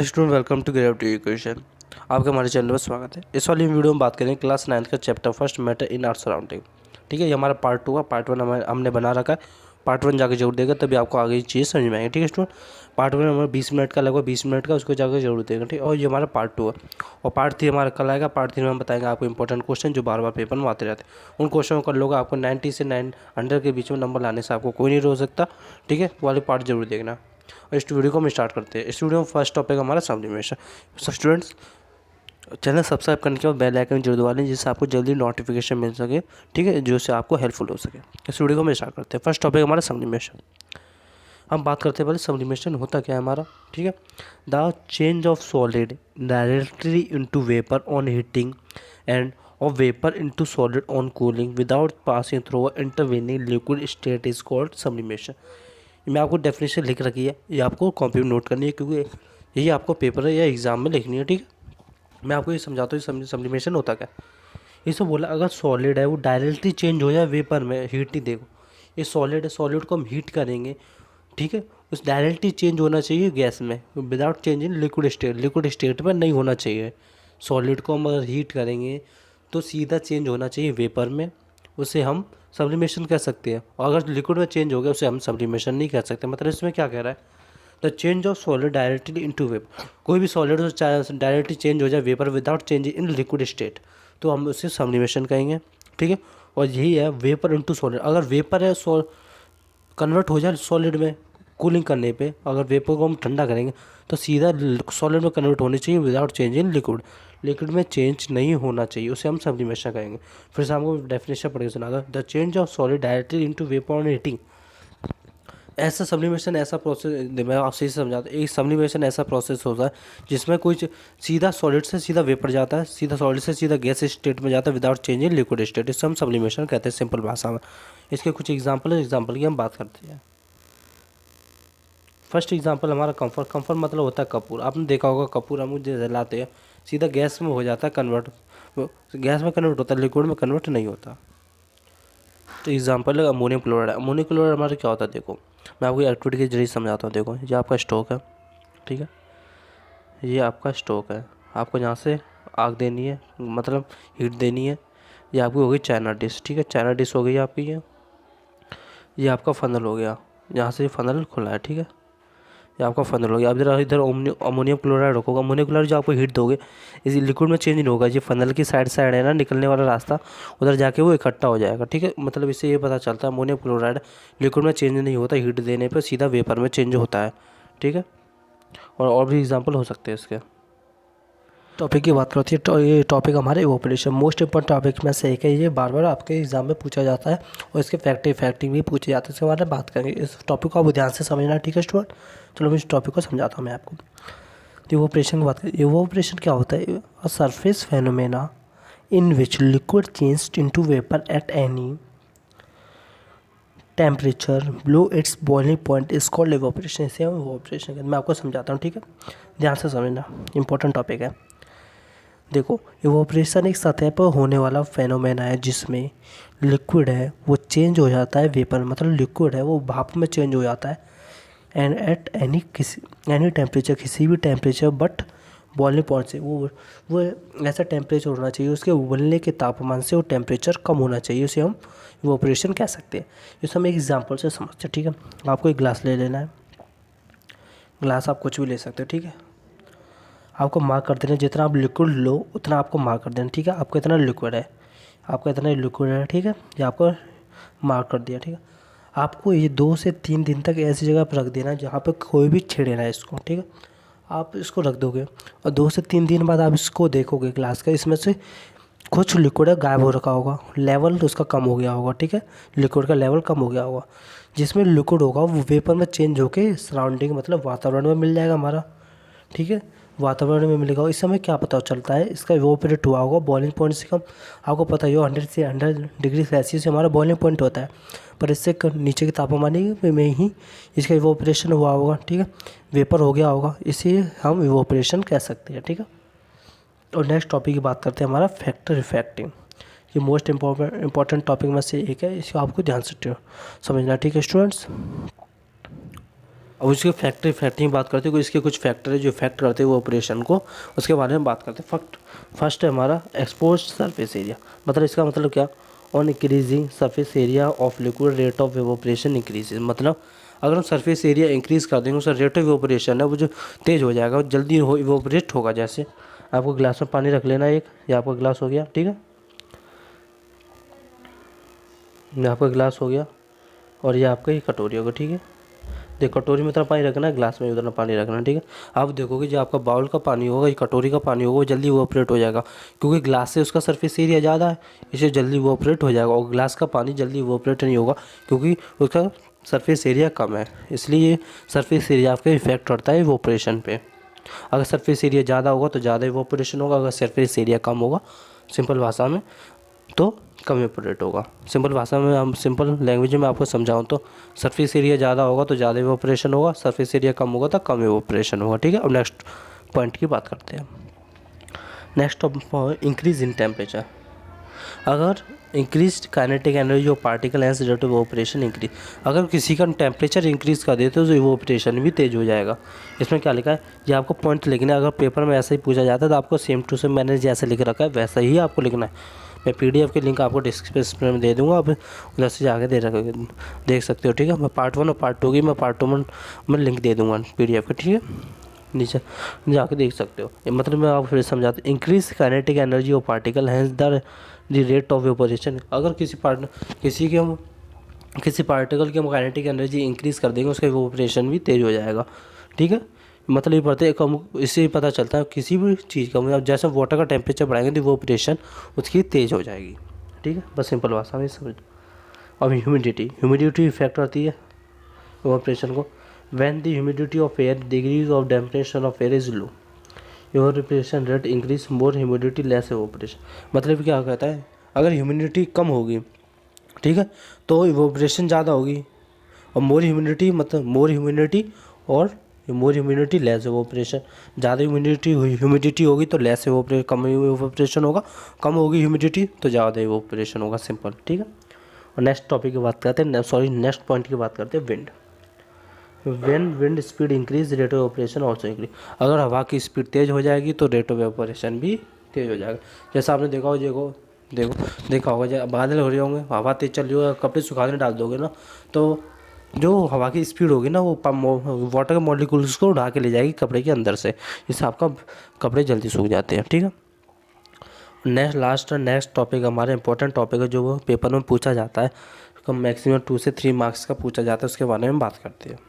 Hello student, welcome to gravity equation. आपका हमारे channel में स्वागत है। इस वाली वीडियो में बात करेंगे क्लास 9 का chapter first matter in are surrounding. ठीक है, ये हमारा पार्ट 2 है। पार्ट 1 हमने बना रखा है। पार्ट 1 जाकर जरूर देगा, तभी आपको आगे चीज़ समझ में आएगी। ठीक है स्टूडेंट, पार्ट 1 हमारा 20 मिनट का, लगभग 20 मिनट का, उसको जाकर जरूर देगा। ठीक है, और ये हमारा पार्ट 2 है। और पार्ट 3 हमारा कल आएगा। पार्ट 3 में हम बताएंगे आपको इंपॉर्टेंट क्वेश्चन जो बार बार पेपर में आते रहते हैं। उन क्वेश्चन को कर लोगे, आपको 90 से 900 के बीच में नंबर लाने से आपको कोई नहीं रोक सकता। ठीक है, वो वाले पार्ट जरूर देखना। और इस वीडियो को हम स्टार्ट करते हैं। इस वीडियो में फर्स्ट टॉपिक हमारा सब्लिमेशन। सब स्टूडेंट्स चैनल सब्सक्राइब करने के बाद बेल आइकन जरूर दबा लें, जिससे आपको जल्दी नोटिफिकेशन मिल सके। ठीक है, जो से आपको हेल्पफुल हो सके। इस वीडियो को हम स्टार्ट करते हैं। फर्स्ट टॉपिक हमारा सब्लिमेशन। हम बात करते हैं पहले सब्लिमेशन होता क्या है हमारा। ठीक है, the change of solid directly into vapour on heating end of vapour into solid on cooling without passing through intervening liquid state is called sublimation. मैं आपको डेफिनेशन लिख रखी है, ये आपको कॉपी में नोट करनी है, क्योंकि यही आपको पेपर है या एग्जाम में लिखनी है। ठीक है, मैं आपको ये समझाता हूँ सब्लिमेशन होता क्या। इसमें बोला अगर सॉलिड है वो डायरेक्टली चेंज हो जाए वेपर में, हीट नहीं, देखो ये सॉलिड है, सॉलिड को हम हीट करेंगे। ठीक है, उस डायरेक्टली चेंज होना चाहिए गैस में without change in liquid state. Liquid state में नहीं होना चाहिए। सॉलिड को हम अगर हीट करेंगे तो सीधा चेंज होना चाहिए वेपर में, उसे हम सब्लिमेशन कह सकते हैं। और अगर लिक्विड में चेंज हो गया उसे हम सब्लिमेशन नहीं कह सकते। मतलब इसमें क्या कह रहा है, the change of solid directly into vapour. कोई भी सॉलिड डायरेक्टली चेंज हो जाए vapour without change in liquid state, तो हम उसे सब्लिमेशन कहेंगे। ठीक है, और यही है वेपर इनटू सॉलिड। अगर वेपर है कन्वर्ट हो जाए सॉलिड में कूलिंग करने पे, अगर वेपर को हम ठंडा करेंगे तो सीधा सॉलिड में कन्वर्ट होनी चाहिए without change in liquid. Liquid में चेंज नहीं होना चाहिए, उसे हम सब्लिमेशन कहेंगे। फिर से हमको डेफिनेशन पढ़ के सुना था, the change of solid directly into vapour on heating. ऐसा सब्लिमेशन ऐसा प्रोसेस, मैं आपसे समझाता हूँ। एक सब्लिमेशन ऐसा प्रोसेस होता है जिसमें कोई सीधा सॉलिड से सीधा वेपर जाता है, सीधा सॉलिड से सीधा गैस स्टेट में जाता है without change in liquid state. इससे हम सब्लिमेशन कहते हैं सिंपल भाषा में। इसके कुछ एग्जाम्पल की हम बात करते हैं। फर्स्ट एग्जांपल हमारा कंफर्ट। कंफर्ट मतलब होता है कपूर। आपने देखा होगा कपूर हम जलाते हैं, सीधा गैस में हो जाता है कन्वर्ट। गैस में कन्वर्ट होता है, लिक्विड में कन्वर्ट नहीं होता। तो एग्जांपल है अमोनियम क्लोराइड। अमोनियम क्लोराइड हमारा क्या होता है, देखो मैं आपको एक्टिविटी के जरिए समझाता हूँ। देखो ये आपका स्टोक है। ठीक है, ये आपका स्टोक है। आपको यहाँ से आग देनी है, मतलब हीट देनी है। ये आपकी हो गई चाइना डिश। ठीक है, चाइना डिश हो गई आपकी। ये आपका फनल हो गया, यहाँ से फनल खुला है। ठीक है, ये आपका फनल हो गया। अब जरा इधर अमोनियम क्लोराइड रखोगे। अमोनियम क्लोराइड जो आपको हीट दोगे इस लिक्विड में चेंज नहीं होगा। ये फनल की साइड है ना, निकलने वाला रास्ता, उधर जाके वो इकट्ठा हो जाएगा। ठीक है, मतलब इससे ये पता चलता है अमोनियम क्लोराइड लिक्विड में चेंज नहीं होता, हीट देने पर सीधा वेपर में चेंज होता है। ठीक है, और भी एग्जाम्पल हो सकते हैं इसके। टॉपिक की बात करती है तो ये टॉपिक हमारे इवोपरेशन मोस्ट इंपॉर्टेंट टॉपिक में से एक है। ये बार बार आपके एग्जाम में पूछा जाता है और इसके फैक्टिंग भी पूछे जाते हैं। इसके बारे में बात करेंगे। इस टॉपिक को आप ध्यान से समझना। ठीक है स्टूडेंट, चलो मैं इस टॉपिक को समझाता हूँ मैं आपको। तो इवोपरेशन की बात करें। इवोपरेशन क्या होता है, a surface phenomena in which liquid changed into vapour at any temperature below it's boiling point is called evaporation. इसे हम इवोपरेशन कहते हैं। मैं आपको समझाता हूँ। ठीक है, ध्यान से समझना, इंपॉर्टेंट टॉपिक है। देखो इवोपरेशन एक सतह पर होने वाला फेनोमेना है जिसमें लिक्विड है वो चेंज हो जाता है वेपर, मतलब लिक्विड है वो भाप में चेंज हो जाता है। एंड एट एनी टेम्परेचर, किसी भी टेम्परेचर बट बॉइलिंग पॉइंट से, वो ऐसा टेम्परेचर होना चाहिए उसके उबलने के तापमान से वो टेम्परेचर कम होना चाहिए। उसे हम इवोपरेशन कह सकते हैं। इसे हम एक एग्जांपल से समझते हैं। ठीक है, आपको एक ग्लास ले लेना है। ग्लास आप कुछ भी ले सकते हो। ठीक है, आपको मार्क कर देना, जितना आप लिक्विड लो उतना आपको मार्क कर देना। ठीक है, आपको इतना लिक्विड है, आपका इतना लिक्विड है। ठीक है, ये आपको मार्क कर दिया। ठीक है, आपको ये 2 से 3 दिन तक ऐसी जगह पर रख देना जहाँ पे कोई भी छेड़े ना इसको। ठीक है, आप इसको रख दोगे और 2 से 3 दिन बाद आप इसको देखोगे ग्लास का, इसमें से कुछ लिक्विड है गायब हो रखा होगा, लेवल उसका कम हो गया होगा। ठीक है, लिक्विड का लेवल कम हो गया होगा। जिसमें लिक्विड होगा वो वेपर में चेंज होके सराउंडिंग, मतलब वातावरण में मिल जाएगा हमारा। ठीक है, वातावरण में मिलेगा। इस समय क्या पता चलता है, इसका इवोपरेट हुआ होगा बॉइलिंग पॉइंट से कम। आपको पता ही हो 100 से 100 डिग्री सेल्सियस हमारा बॉइलिंग पॉइंट होता है, पर इससे नीचे के तापमान में ही इसका इवोपरेशन हुआ होगा। ठीक है, वेपर हो गया होगा, इसे हम इवोपरेशन कह सकते हैं। ठीक है, और नेक्स्ट टॉपिक की बात करते हैं हमारा फैक्टर रिफ्रैक्टिंग। ये मोस्ट इंपॉर्टेंट टॉपिक में से एक है, इसको आपको ध्यान से समझना। ठीक है स्टूडेंट्स, अब उसके फैक्टर की बात करते हैं, इसके कुछ फैक्टर है जो इफेक्ट करते हैं वो ऑपरेशन को, उसके बारे में बात करते हैं। फर्स्ट है हमारा एक्सपोज्ड सरफेस एरिया, मतलब इसका मतलब क्या, on increasing surface area of liquid rate of evaporation increases, मतलब अगर हम सरफेस एरिया इंक्रीज़ कर देंगे उसका रेट ऑफ इवोपरेशन है वो जो तेज़ हो जाएगा, जल्दी इवोपरेट होगा। जैसे आपको गिलास में पानी रख लेना एक, ये आपका गिलास हो गया, ठीक है, ये आपका गिलास हो गया और ये आपका ये कटोरी होगा, ठीक है। देखो कटोरी में इतना पानी रखना है, गिलास में उतना पानी रखना है, ठीक है। आप देखोगे जो आपका बाउल का पानी होगा, ये कटोरी का पानी होगा, वो जल्दी इवोपरेट हो जाएगा, क्योंकि गिलास से उसका सरफेस एरिया ज़्यादा है, इसे जल्दी इवोपरेट हो जाएगा। और गिलास का पानी जल्दी इवोपरेट नहीं होगा क्योंकि उसका सरफेस एरिया कम है, इसलिए सरफेस एरिया आपका इफेक्ट करता है इवोपरेशन पे। अगर सरफेस एरिया ज़्यादा होगा तो ज़्यादा इवोपरेशन होगा, अगर सरफेस एरिया कम होगा सिंपल भाषा में तो कम इवोपरेट होगा। सिंपल भाषा में, हम सिंपल लैंग्वेज में आपको समझाऊं तो सरफेस एरिया ज़्यादा होगा तो ज़्यादा इवोपरेशन होगा, सरफेस एरिया कम होगा तो कम इवोपरेशन होगा, ठीक है। अब नेक्स्ट पॉइंट की बात करते हैं। नेक्स्ट इंक्रीज इन टेम्परेचर, अगर increase kinetic energy of particle and rate of evaporation increase, अगर किसी का टेम्परेचर इंक्रीज कर देते तो इवोपरेशन भी तेज़ हो जाएगा। इसमें क्या लिखा है, ये आपको पॉइंट लिखना है। अगर पेपर में ऐसा ही पूछा जाता है तो आपको सेम टू सेम मैंने जैसे लिख रखा है वैसा ही आपको लिखना है। मैं पीडीएफ के लिंक आपको डिस्क्रिप्शन में दे दूंगा, आप उधर से जाके देख सकते हो, ठीक है। मैं पार्ट 1 और पार्ट 2 की मैं पार्ट 2 में लिंक दे दूंगा पीडीएफ का, ठीक है, नीचे जाके देख सकते हो। ये मतलब मैं आपको फिर समझाता हूँ। Increase kinetic energy of particle has the rate of evaporation, अगर किसी पार्टिकल की हम काइनेटिक एनर्जी इंक्रीज कर देंगे उसका इवोपरेशन भी तेज हो जाएगा, ठीक है। मतलब ये पढ़ते कम, इससे पता चलता है किसी भी चीज़ का, मतलब जैसे वाटर का टेम्परेचर बढ़ाएंगे तो इवोपरेशन उसकी तेज़ हो जाएगी, ठीक है। बस सिंपल भाषा में समझ। अब ह्यूमिडिटी इफेक्ट करती है इवोपरेशन को। When the humidity of air, degrees of temperature of air is low, evaporation rate increase, more humidity less evaporation. मतलब क्या कहता है, अगर ह्यूमिडिटी कम होगी, ठीक है, तो इवोपरेशन ज़्यादा होगी, और मोर ह्यूमिडिटी मतलब मोर ह्यूमिडिटी लेस इवोपरेशन। ज़्यादा ह्यूमिडिटी होगी तो लेस कम इवोपरेशन होगा, कम होगी ह्यूमिडिटी तो ज़्यादा इवोपरेशन होगा, सिंपल, ठीक है। और नेक्स्ट टॉपिक की बात करते हैं, नेक्स्ट पॉइंट की बात करते हैं, wind. Wind speed increase, rate of operation also increase, अगर हवा की स्पीड तेज़ हो जाएगी तो रेट ऑफ ऑपरेशन भी तेज़ हो जाएगा। जैसा आपने देखा हो, देखा होगा जब बादल हो रहे होंगे, हवा तेज़ चल रही होगी, कपड़े सुखाने डाल दोगे ना, तो जो हवा की स्पीड होगी ना वो वाटर के मॉलिक्यूल्स को उड़ा के ले जाएगी कपड़े के अंदर से, इससे आपका कपड़े जल्दी सूख जाते हैं, ठीक है। नेक्स्ट टॉपिक हमारा इंपॉर्टेंट टॉपिक है जो वो पेपर में पूछा जाता है, मैक्सिमम 2 से 3 मार्क्स का पूछा जाता है, उसके बारे में बात करते हैं।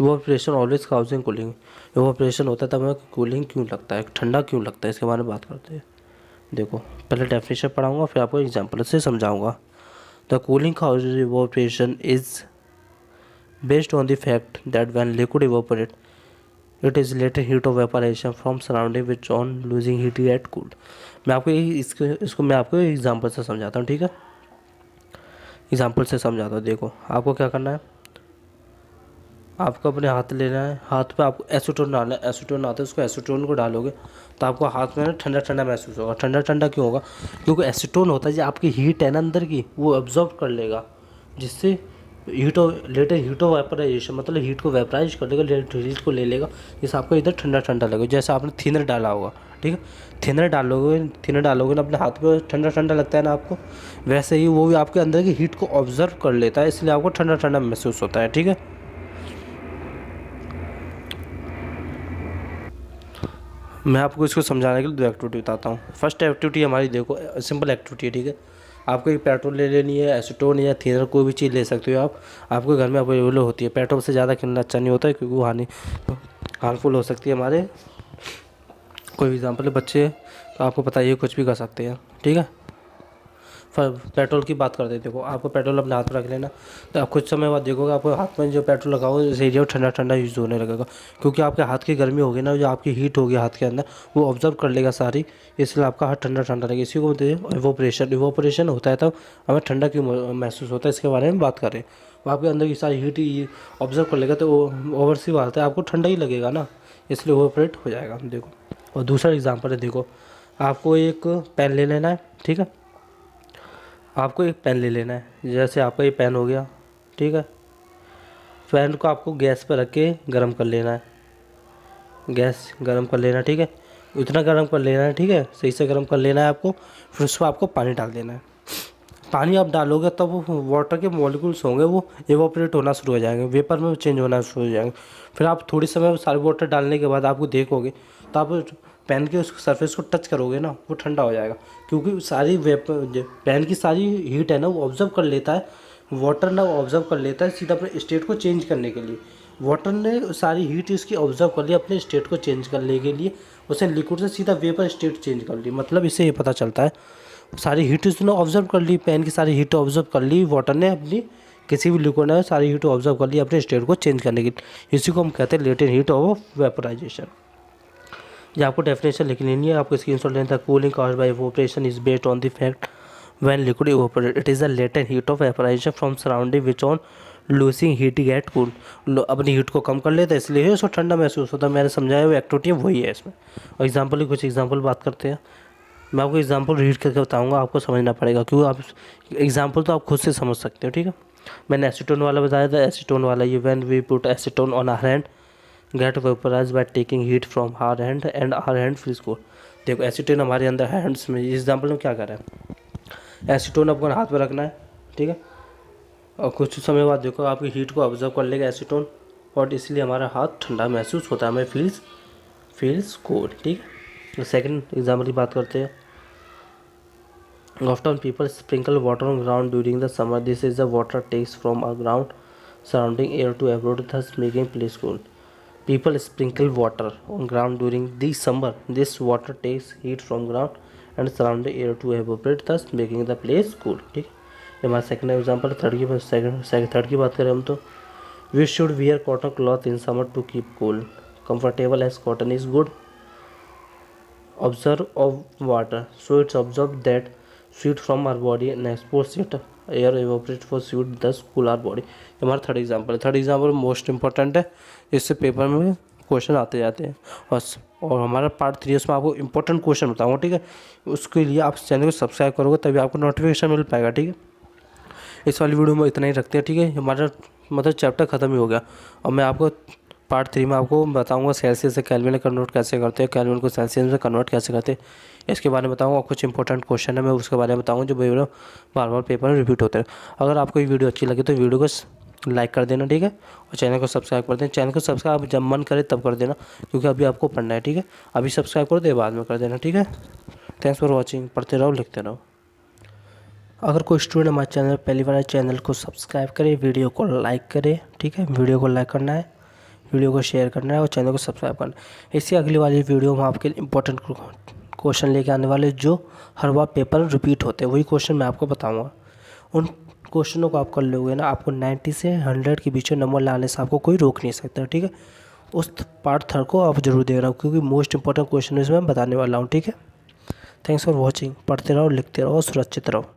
Evaporation always causing cooling, evaporation होता है तब हमें कूलिंग क्यों लगता है, ठंडा क्यों लगता है, इसके बारे में बात करते हैं। देखो पहले डेफिनेशन पढ़ाऊंगा फिर आपको एग्जांपल से समझाऊंगा। The cooling causes evaporation is based on the fact that when liquid evaporate it is later heat of evaporation from surrounding which on losing heat get cooled। मैं आपको इसको मैं आपको एग्जांपल से समझाता हूँ, ठीक है, एग्जांपल से समझाता हूँ। देखो आपको क्या करना है, आपको अपने हाथ लेना है, हाथ पे आपको एसीटोन डालना है, एसीटोन आता है, उसको एसीटोन को डालोगे तो आपको हाथ में ना ठंडा ठंडा महसूस होगा। ठंडा ठंडा क्यों होगा, क्योंकि एसीटोन होता है जो आपकी हीट है ना अंदर की वो एब्जॉर्ब कर लेगा, जिससे लेटर हीट ऑफ वेपराइजेशन, मतलब हीट को वेपराइज कर लेगा, हीट को ले लेगा, जिससे आपको इधर ठंडा ठंडा लगेगा। जैसे आपने थिनर डाला होगा, ठीक है, थिनर डालोगे ना अपने हाथ पे, ठंडा ठंडा लगता है ना आपको, वैसे ही वो भी आपके अंदर की हीट को ऑब्जर्व कर लेता है, इसलिए आपको ठंडा ठंडा महसूस होता है, ठीक है। मैं आपको इसको समझाने के लिए 2 एक्टिविटी बताता हूँ। फर्स्ट एक्टिविटी हमारी देखो सिंपल एक्टिविटी है, ठीक है। आपको एक पेट्रोल ले लेनी है, एसीटोन या थिनर कोई भी चीज़ ले सकते हो आप, आपके घर में अवेलेबल होती है। पेट्रोल से ज़्यादा खेलना अच्छा नहीं होता है क्योंकि वो हार्मफुल हो सकती है हमारे, कोई एग्जाम्पल है बच्चे तो आपको पता ही है कुछ भी कर सकते हैं, ठीक है। पेट्रोल की बात करते हैं, देखो आपको पेट्रोल अपने हाथ में रख लेना, तो आप कुछ समय बाद देखोगे आपको हाथ में जो पेट्रोल लगाओ एरिया ठंडा ठंडा यूज़ होने लगेगा, क्योंकि आपके हाथ की गर्मी होगी ना, जो आपकी हीट होगी हाथ के अंदर वो ऑब्जर्व कर लेगा सारी, इसलिए आपका हाथ ठंडा ठंडा लगेगा। इसी को बोलते हैं इवोपरेशन होता है तब हमें ठंडा क्यों महसूस होता है, इसके बारे में बात करें। वो आपके अंदर की सारी हीट ऑब्जर्व कर लेगा तो ओवरसी बात है, आपको ठंडा ही लगेगा ना, इसलिए इवोपरेट हो जाएगा। देखो और दूसरा एग्जाम्पल है, देखो आपको एक पेन ले लेना है, ठीक है, आपको एक पेन ले लेना है, जैसे आपका ये पेन हो गया, ठीक है, पैन को आपको गैस पर रख के गर्म कर लेना है, गैस गर्म कर लेना, ठीक है, उतना गर्म कर लेना है, ठीक है, सही से गर्म कर लेना है आपको। फिर उसमें आपको पानी डाल देना है। पानी आप डालोगे तब वो वाटर के मॉलिक्यूल्स होंगे वो एवोपरेट होना शुरू हो जाएंगे, वेपर में चेंज होना शुरू हो जाएंगे। फिर आप थोड़ी समय सारे वाटर डालने के बाद आपको देखोगे तो आप पैन के उस सरफेस को टच करोगे ना, वो ठंडा हो जाएगा, क्योंकि सारी वेपर पैन की सारी हीट है ना वो ऑब्जर्व कर लेता है, वाटर ना ऑब्जर्व कर लेता है सीधा अपने स्टेट को चेंज करने के लिए। वाटर ने सारी हीट इसकी ऑब्जर्व कर ली अपने स्टेट को चेंज करने के लिए, उसने लिक्विड से सीधा वेपर स्टेट चेंज कर ली। मतलब इससे ये पता चलता है सारी हीट उसने ऑब्जर्व कर ली, पैन की सारी हीट ऑब्जर्व कर ली वाटर ने, अपनी किसी भी लिक्विड ने सारी हीट ऑब्जर्व कर ली अपने स्टेट को चेंज करने के लिए। इसी को हम कहते हैं लेटेंट हीट ऑफ वेपोराइजेशन। ये आपको डेफिनेशन लिख लेनी है, आपको स्क्रीनशॉट लेना था। Cooling caused by evaporation is based on the fact when liquid evaporate it is the latent heat of vaporisation from surrounding which on losing heat get cool. अपनी heat को कम कर लेता है इसलिए उसको ठंडा महसूस होता है। मैंने समझाया वो एक्टिविटी वही है इसमें। और एग्जाम्पल की कुछ एग्जाम्पल बात करते हैं। मैं आपको एग्जाम्पल रीड करके बताऊंगा, आपको समझना पड़ेगा, क्योंकि आप एग्जाम्पल तो आप खुद से समझ सकते हो, ठीक है। मैंने एसीटोन वाला बताया था, एसीटोन वाला ये when we put acetone on our hand get vaporized by taking heat from our hand and our hand feels cold. देखो एसीटोन हमारे अंदर हैंड्स में, इस एग्जाम्पल में क्या कर रहा है, एसीटोन आपको हाथ में रखना है, ठीक है, और कुछ समय बाद देखो आपकी हीट को ऑब्जर्व कर लेगा एसीटोन, और इसलिए हमारा हाथ ठंडा महसूस होता है, हमें फील्स कोल्ड, ठीक है। सेकंड एग्जाम्पल की बात करते हैं। Often people sprinkle water on ground during the summer. This is the water takes from a ground surrounding air to evaporate, thus making place cool. People sprinkle water on ground during the summer. This water takes heat from ground and surrounding air to evaporate, thus making the place cool. ठीक है, ये हमारा second example. Third की बात करें हम तो we should wear cotton cloth in summer to keep cool, comfortable as cotton is good absorber of water, so it's absorbed that sweat from our body and exports it air evaporate for sweat, thus cool our body। हमारा third example है। Third example most important है, इससे paper में question आते जाते हैं। और हमारा पार्ट 3 उसमें आपको इंपॉर्टेंट क्वेश्चन बताऊंगा, ठीक है। उसके लिए आप चैनल को सब्सक्राइब करोगे तभी आपको नोटिफिकेशन मिल पाएगा, ठीक है। इस वाली वीडियो में इतना ही रखते हैं, ठीक है। हमारा मतलब चैप्टर ख़त्म ही हो गया, और मैं आपको पार्ट 3 में आपको बताऊंगा सेल्सियस से केल्विन में कन्वर्ट कैसे करते हैं, केल्विन को सेल्सियस में कन्वर्ट कैसे करते हैं, इसके बारे में बताऊंगा। कुछ इंपॉर्टेंट क्वेश्चन है मैं उसके बारे में बताऊंगा जो बार बार पेपर में रिपीट होते हैं। अगर आपको ये वीडियो अच्छी लगी तो वीडियो को लाइक कर देना, ठीक है, और चैनल को सब्सक्राइब कर देना। चैनल को सब्सक्राइब जब मन करे तब कर देना, क्योंकि अभी आपको पढ़ना है, ठीक है। अभी सब्सक्राइब कर दे, बाद में कर देना, ठीक है। Thanks for watching. पढ़ते रहो, लिखते रहो। अगर कोई स्टूडेंट हमारे चैनल पहली बार चैनल को सब्सक्राइब करे, वीडियो को लाइक करे, ठीक है, वीडियो को लाइक करना है, वीडियो को शेयर करना है और चैनल को सब्सक्राइब करना है। इससे अगली वाली वीडियो में आपके लिए इंपॉर्टेंट क्वेश्चन लेके आने वाले जो हर बार पेपर में रिपीट होते हैं, वही क्वेश्चन मैं आपको बताऊंगा। उन क्वेश्चनों को आप कर लोगे ना, आपको 90 से 100 के बीच में नंबर लाने से आपको कोई रोक नहीं सकता, ठीक है। उस पार्ट 3 को आप जरूर दे रहा हूँ, क्योंकि मोस्ट इंपॉर्टेंट क्वेश्चन इसमें मैं बताने वाला हूँ, ठीक है। Thanks for watching. पढ़ते रहो, लिखते रहो, सुरक्षित रहो।